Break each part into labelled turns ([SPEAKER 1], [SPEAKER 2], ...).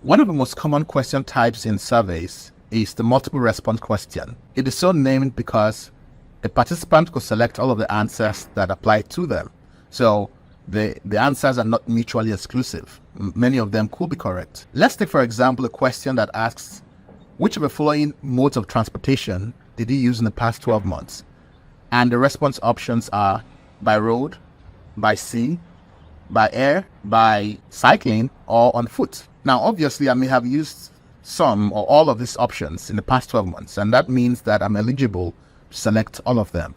[SPEAKER 1] One of the most common question types in surveys is the multiple response question. It is so named because a participant could select all of the answers that apply to them. So the answers are not mutually exclusive. Many of them could be correct. Let's take, for example, a question that asks, which of the following modes of transportation did you use in the past 12 months? And the response options are by road, by sea, by air, by cycling, or on foot. Now, obviously, I may have used some or all of these options in the past 12 months, and that means that I'm eligible to select all of them.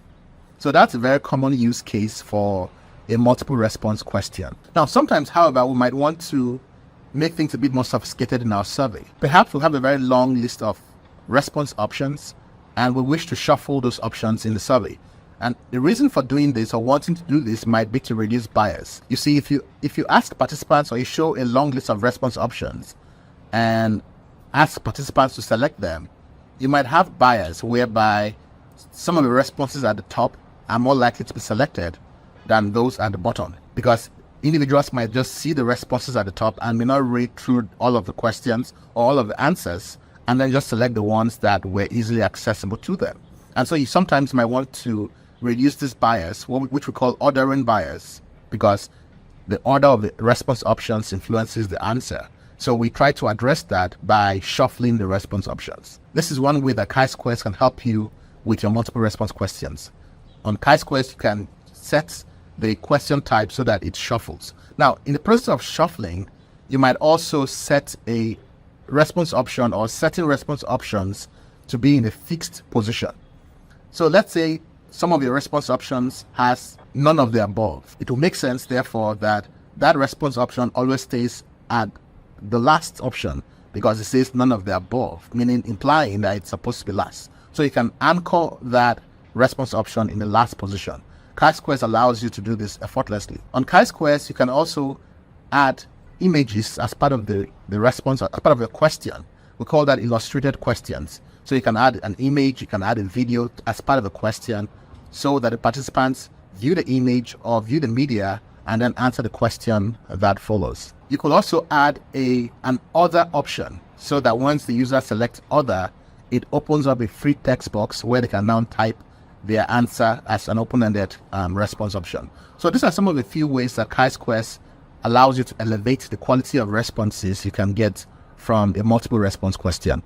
[SPEAKER 1] So that's a very common use case for a multiple response question. Now, sometimes, however, we might want to make things a bit more sophisticated in our survey. Perhaps we'll have a very long list of response options, and we wish to shuffle those options in the survey. And the reason for doing this or wanting to do this might be to reduce bias. You see, if you ask participants or you show a long list of response options and ask participants to select them, you might have bias whereby some of the responses at the top are more likely to be selected than those at the bottom, because individuals might just see the responses at the top and may not read through all of the questions or all of the answers and then just select the ones that were easily accessible to them. And so you sometimes might want to reduce this bias, which we call ordering bias, because the order of the response options influences the answer. So we try to address that by shuffling the response options. This is one way that Chisquares can help you with your multiple response questions. On Chisquares, you can set the question type so that it shuffles. Now, in the process of shuffling, you might also set a response option or certain response options to be in a fixed position. So let's say some of your response options has none of the above. It will make sense, therefore, that response option always stays at the last option because it says none of the above, meaning implying that it's supposed to be last. So you can anchor that response option in the last position. Chisquares allows you to do this effortlessly. On Chisquares, you can also add images as part of the response, as part of your question. We call that illustrated questions. So you can add an image, you can add a video as part of the question so that the participants view the image or view the media and then answer the question that follows. You could also add an other option so that once the user selects other, it opens up a free text box where they can now type their answer as an open-ended response option. So these are some of the few ways that Chisquares allows you to elevate the quality of responses you can get from a multiple response question.